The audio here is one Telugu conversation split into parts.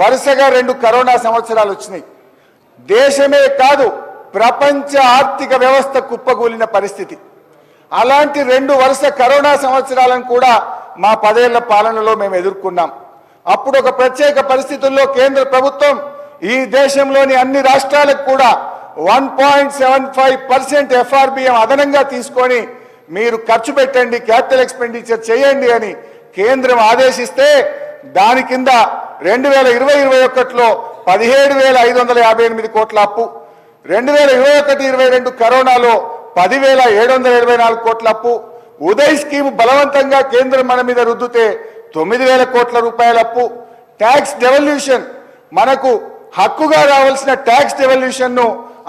వరుసగా 2 కరోనా సంవత్సరాలు వచ్చినాయి. దేశమే కాదు ప్రపంచ ఆర్థిక వ్యవస్థ కుప్పగూలిన పరిస్థితి. అలాంటి 2 వరుస కరోనా సంవత్సరాలను కూడా మా 10 ఏళ్ల పాలనలో మేము ఎదుర్కొన్నాం. అప్పుడు ఒక ప్రత్యేక పరిస్థితుల్లో కేంద్ర ప్రభుత్వం ఈ దేశంలోని అన్ని రాష్ట్రాలకు కూడా 1.75% FRBM అదనంగా తీసుకొని మీరు ఖర్చు పెట్టండి, క్యాపిటల్ ఎక్స్పెండిచర్ చేయండి అని కేంద్రం ఆదేశిస్తే దాని కింద 2020-21లో 17,558 కోట్ల అప్పు, 2021-22 కరోనాలో 10,774 కోట్ల అప్పు, ఉదయ్ స్కీమ్ బలవంతంగా కేంద్రం మన మీద రుద్దుతే 9,000 కోట్ల రూపాయల అప్పు, ట్యాక్స్ డెవల్యూషన్ మనకు హక్కుగా రావాల్సిన ట్యాక్స్ డెవల్యూషన్ ను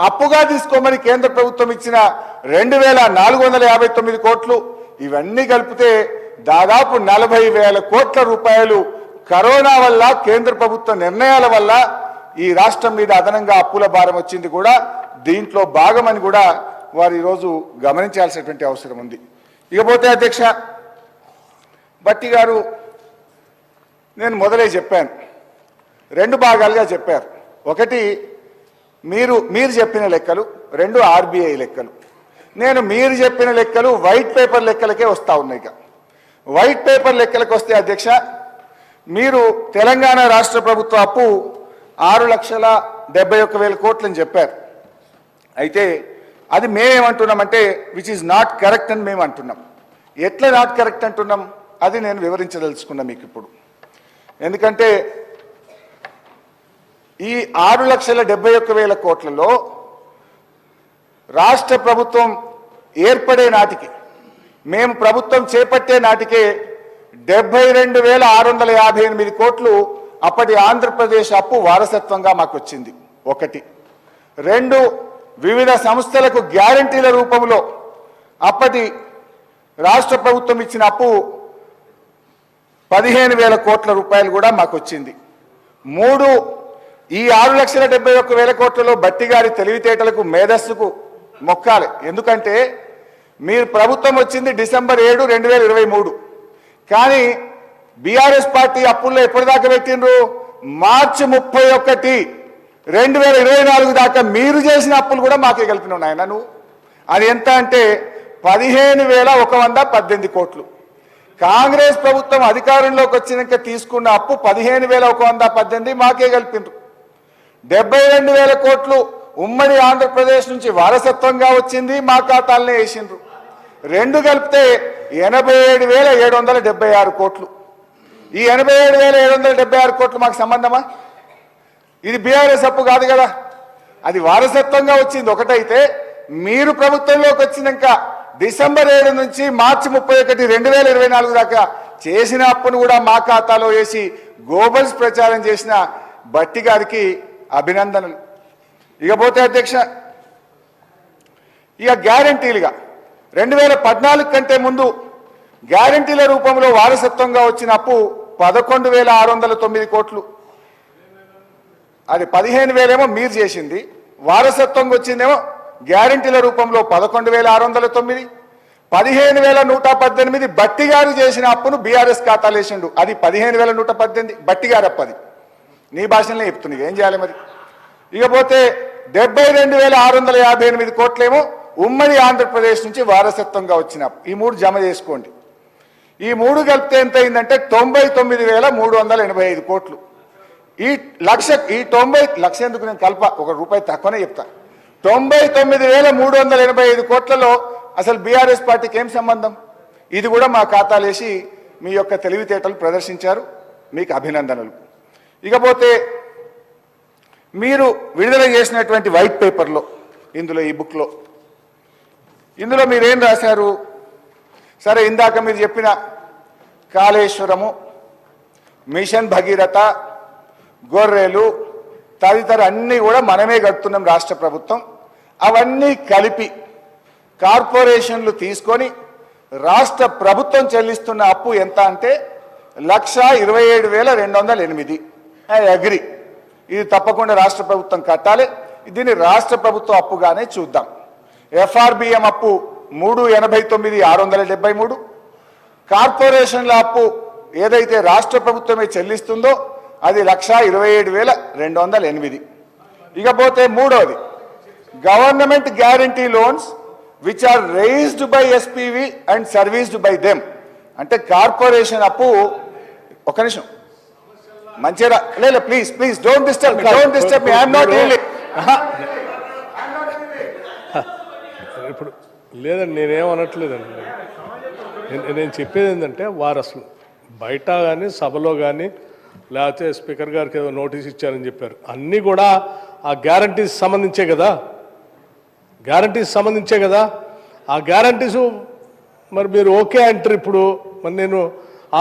అప్పుగా తీసుకోమని కేంద్ర ప్రభుత్వం ఇచ్చిన 2,459 కోట్లు, ఇవన్నీ కలిపితే దాదాపు 40,000 కోట్ల రూపాయలు కరోనా వల్ల కేంద్ర ప్రభుత్వ నిర్ణయాల వల్ల ఈ రాష్ట్రం మీద అదనంగా అప్పుల భారం వచ్చింది కూడా దీంట్లో భాగమని కూడా వారు ఈరోజు గమనించాల్సినటువంటి అవసరం ఉంది. ఇకపోతే అధ్యక్ష భట్టి గారు, నేను మొదలే చెప్పాను, 2 భాగాలుగా చెప్పారు. ఒకటి మీరు చెప్పిన లెక్కలు, 2 RBI లెక్కలు. నేను మీరు చెప్పిన లెక్కలు వైట్ పేపర్ లెక్కలకే వస్తూ ఉన్నాయి. వైట్ పేపర్ లెక్కలకు వస్తే అధ్యక్ష, మీరు తెలంగాణ రాష్ట్ర ప్రభుత్వ అప్పు 6,71,000 కోట్లని చెప్పారు. అయితే అది మేమేమంటున్నామంటే విచ్ ఈజ్ నాట్ కరెక్ట్ అని మేము అంటున్నాం. ఎట్లా నాట్ కరెక్ట్ అంటున్నాం అది నేను వివరించదలుచుకున్నా మీకు ఇప్పుడు. ఎందుకంటే ఈ 6,71,000 కోట్లలో రాష్ట్ర ప్రభుత్వం ఏర్పడే నాటికి, మేము ప్రభుత్వం చేపట్టే నాటికే 72,658 కోట్లు అప్పటి ఆంధ్రప్రదేశ్ అప్పు వారసత్వంగా మాకు వచ్చింది. 1. 2, వివిధ సంస్థలకు గ్యారంటీల రూపంలో అప్పటి రాష్ట్ర ప్రభుత్వం ఇచ్చిన అప్పు 15,000 కోట్ల రూపాయలు కూడా మాకు వచ్చింది. 3, ఈ 6,71,000 కోట్లలో బట్టి గారి తెలివితేటలకు మేధస్సుకు మొక్కాలి. ఎందుకంటే మీరు ప్రభుత్వం వచ్చింది డిసెంబర్ 7, 2023, కానీ బీఆర్ఎస్ పార్టీ అప్పుల్లో ఎప్పటిదాకా పెట్టిండ్రు? మార్చి 31, 2024 దాకా మీరు చేసిన అప్పులు కూడా మాకే కలిపినావు నాయన నువ్వు. అది ఎంత అంటే 15,118 కోట్లు. కాంగ్రెస్ ప్రభుత్వం అధికారంలోకి వచ్చినాక తీసుకున్న అప్పు 15,118 మాకే కలిపిండ్రు. 72,000 కోట్లు ఉమ్మడి ఆంధ్రప్రదేశ్ నుంచి వారసత్వంగా వచ్చింది, మా ఖాతాలనే వేసిండ్రు. 2 కలిపితే 87,776 కోట్లు. ఈ 87,776 కోట్లు మాకు సంబంధమా? ఇది బీఆర్ఎస్ అప్పు కాదు కదా, అది వారసత్వంగా వచ్చింది. ఒకటైతే మీరు ప్రభుత్వంలోకి వచ్చినాక డిసెంబర్ 7 నుంచి మార్చి 31, 2024 దాకా చేసిన అప్పును కూడా మా ఖాతాలో వేసి గోబల్స్ ప్రచారం చేసిన భట్టి గారికి అభినందనలు. ఇకపోతే అధ్యక్ష, ఇక గ్యారంటీలుగా 2014 కంటే ముందు గ్యారంటీల రూపంలో వారసత్వంగా వచ్చిన అప్పు 11,609 కోట్లు. అది 15,000 ఏమో మీరు చేసింది, వారసత్వంగా వచ్చిందేమో గ్యారంటీల రూపంలో 11,609, 15,118 బట్టి గారు చేసిన అప్పును బీఆర్ఎస్ ఖాతాలు వేసిండు, అది 15,118 బట్టి గారు అప్పది. నీ భాషలనే చెప్తున్నా, ఏం చేయాలి మరి. ఇకపోతే 72,658 కోట్లేమో ఉమ్మడి ఆంధ్రప్రదేశ్ నుంచి వారసత్వంగా వచ్చిన ఈ 3 జమ చేసుకోండి. ఈ 3 కలిపితే ఎంత అయిందంటే 99,385 కోట్లు. ఈ 90 లక్ష ఎందుకు నేను కల్ప, ₹1 తక్కువనే చెప్తా. 99,385 కోట్లలో అసలు బీఆర్ఎస్ పార్టీకి ఏం సంబంధం? ఇది కూడా మా ఖాతాలు వేసి మీ యొక్క తెలివితేటలు ప్రదర్శించారు, మీకు అభినందనలు. ఇకపోతే మీరు విడుదల చేసినటువంటి వైట్ పేపర్లో, ఇందులో ఈ బుక్లో, ఇందులో మీరేం రాశారు? సరే, ఇందాక మీరు చెప్పిన కాళేశ్వరము, మిషన్ భగీరథ, గొర్రెలు తదితర అన్నీ కూడా మనమే కడుతున్నాం రాష్ట్ర ప్రభుత్వం. అవన్నీ కలిపి కార్పొరేషన్లు తీసుకొని రాష్ట్ర ప్రభుత్వం చెల్లిస్తున్న అప్పు ఎంత అంటే 1,27,208. ఐ అగ్రి, ఇది తప్పకుండా రాష్ట్ర ప్రభుత్వం కట్టాలి. దీన్ని రాష్ట్ర ప్రభుత్వ అప్పుగానే చూద్దాం. FRBM అప్పు 389,673, కార్పొరేషన్ల అప్పు ఏదైతే రాష్ట్ర ప్రభుత్వమే చెల్లిస్తుందో అది 1,27,208. ఇకపోతే మూడోది government guarantee loans which are raised by SPV and serviced by them. అంటే కార్పొరేషన్ అప్పు, ఒక నిమిషం మంచిగా లేదు, please please don't disturb me, I'm not really. ఇప్పుడు లేదండి, నేనేమనట్లేదండి. నేను చెప్పేది ఏంటంటే వారు అసలు బయట కానీ సభలో కానీ లేకపోతే స్పీకర్ గారికి ఏదో నోటీస్ ఇచ్చారని చెప్పారు. అన్నీ కూడా ఆ గ్యారంటీస్ సంబంధించే కదా, ఆ గ్యారంటీసు మరి మీరు ఓకే అంటారు. ఇప్పుడు మరి నేను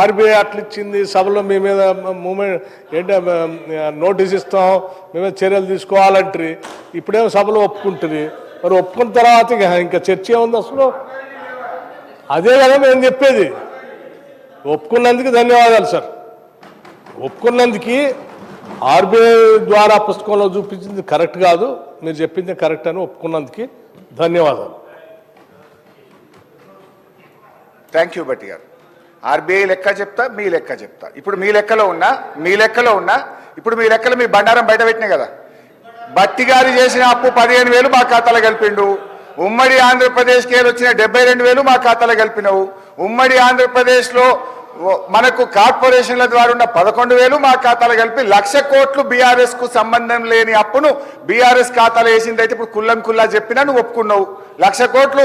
ఆర్బీఐ అట్లా ఇచ్చింది, సభలో మీ మీద మూమెంట్ ఏంటి నోటీస్ ఇస్తాం, మేమే చర్యలు తీసుకోవాలంటారు. ఇప్పుడేమో సభలో ఒప్పుకుంటుంది. మరి ఒప్పుకున్న తర్వాత ఇంకా చర్చ ఏముంది అసలు? అదే కదా మేము చెప్పేది. ఒప్పుకున్నందుకు ధన్యవాదాలు సార్. ఒప్పుకున్నందుకు ఆర్బీఐ ద్వారా పుస్తకంలో చూపించింది కరెక్ట్ కాదు, మీరు చెప్పింది కరెక్ట్ అని ఒప్పుకున్నందుకు ధన్యవాదాలు. థ్యాంక్ యూ భట్టి గారు. ఆర్బీఐ లెక్క చెప్తా, మీ లెక్క చెప్తా. ఇప్పుడు మీ లెక్కలో ఉన్నా ఇప్పుడు మీ లెక్కలు మీ బండారం బయట పెట్టినాయి కదా. భట్టి గారు చేసిన అప్పు 15,000 మా ఖాతాలో కలిపిండు. ఉమ్మడి ఆంధ్రప్రదేశ్కి వచ్చిన 72,000 మా ఖాతాలో కలిపినవు. ఉమ్మడి ఆంధ్రప్రదేశ్లో మనకు కార్పొరేషన్ల ద్వారా ఉన్న 11,000 మా ఖాతాలో కలిపి 1,00,000 కోట్లు బీఆర్ఎస్ కు సంబంధం లేని అప్పును బీఆర్ఎస్ ఖాతాలో వేసింది. అయితే ఇప్పుడు కుల్లా చెప్పినా నువ్వు ఒప్పుకున్నావు. 1,00,000 కోట్లు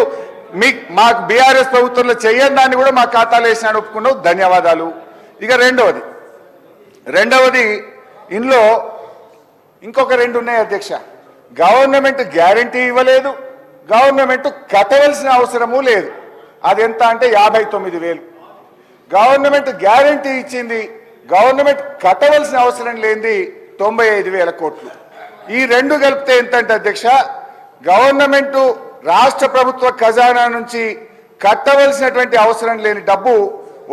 మాకు బీఆర్ఎస్ ప్రభుత్వంలో చెయ్యని దాన్ని కూడా మా ఖాతాలో వేసినాడు, ఒప్పుకున్నావు, ధన్యవాదాలు. ఇక రెండవది ఇందులో ఇంకొక 2 ఉన్నాయి అధ్యక్ష. గవర్నమెంట్ గ్యారంటీ ఇవ్వలేదు, గవర్నమెంట్ కట్టవలసిన అవసరము లేదు. అది ఎంత అంటే 59,000. గవర్నమెంట్ గ్యారంటీ ఇచ్చింది, గవర్నమెంట్ కట్టవలసిన అవసరం లేనిది 95,000 కోట్లు. ఈ 2 కలిపితే ఎంతంటే అధ్యక్ష, గవర్నమెంట్ రాష్ట్ర ప్రభుత్వ ఖజానా నుంచి కట్టవలసినటువంటి అవసరం లేని డబ్బు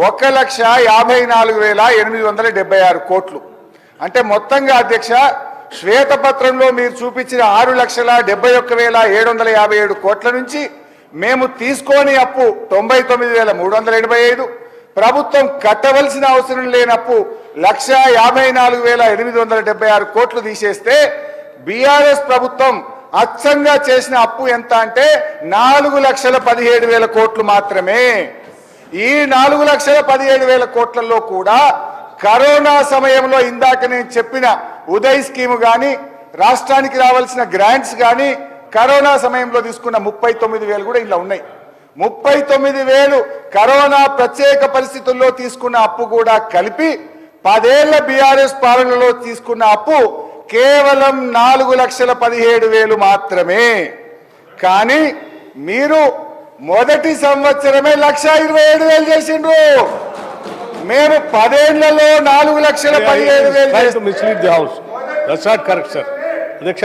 1,54,876 కోట్లు. అంటే మొత్తంగా అధ్యక్ష శ్వేతపత్రంలో మీరు చూపించిన 6,71,757 కోట్ల నుంచి మేము తీసుకోని అప్పు 99,385, ప్రభుత్వం కట్టవలసిన అవసరం లేనప్పు 1,54,876 కోట్లు తీసేస్తే బీఆర్ఎస్ ప్రభుత్వం అచ్చంగా చేసిన అప్పు ఎంత అంటే 4,17,000 కోట్లు మాత్రమే. ఈ 4,17,000 కోట్లలో కూడా కరోనా సమయంలో ఇందాక నేను చెప్పిన ఉదయ్ స్కీమ్ కానీ, రాష్ట్రానికి రావాల్సిన గ్రాంట్స్ కానీ, కరోనా సమయంలో తీసుకున్న 39,000 కూడా ఇలా ఉన్నాయి. 39,000 కరోనా ప్రత్యేక పరిస్థితుల్లో తీసుకున్న అప్పు కూడా కలిపి 10 ఏళ్ల బీఆర్ఎస్ పాలనలో తీసుకున్న అప్పు కేవలం 4,17,000 మాత్రమే. కానీ మీరు మొదటి సంవత్సరమే 1,27,000 చేసిండ్రు. మేము 10 ఏళ్లలో 4,17,000. Correct sir. అధ్యక్ష,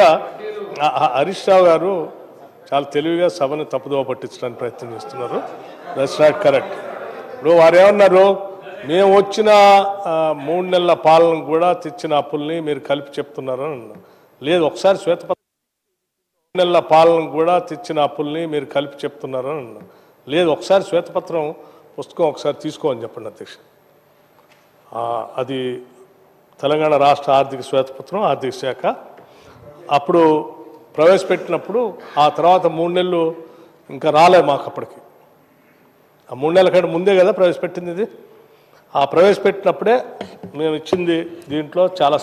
హరీష్ రావు గారు చాలా తెలివిగా సభను తప్పుదోవ పట్టించడానికి ప్రయత్నం చేస్తున్నారు. That's not correct. ఇప్పుడు వారు ఏమన్నారు, మేము వచ్చిన 3 నెలల పాలన కూడా తెచ్చిన అప్పుల్ని మీరు కలిపి చెప్తున్నారు అని అన్నారు. లేదు, ఒకసారి శ్వేతపత్రం 3 నెలల పాలన కూడా తెచ్చిన అప్పుల్ని మీరు కలిపి చెప్తున్నారు అని అన్నారు. లేదు, ఒకసారి శ్వేతపత్రం పుస్తకం ఒకసారి తీసుకోమని చెప్పండి అధ్యక్ష. అది తెలంగాణ రాష్ట్ర ఆర్థిక శ్వేతపత్రం, ఆర్థిక శాఖ అప్పుడు ప్రవేశపెట్టినప్పుడు ఆ తర్వాత 3 నెలలు ఇంకా రాలేదు మాకు. అప్పటికి ఆ 3 నెలల కంటే ముందే కదా ప్రవేశపెట్టింది ఇది. ఆ ప్రవేశపెట్టినప్పుడే మేము ఇచ్చింది దీంట్లో చాలా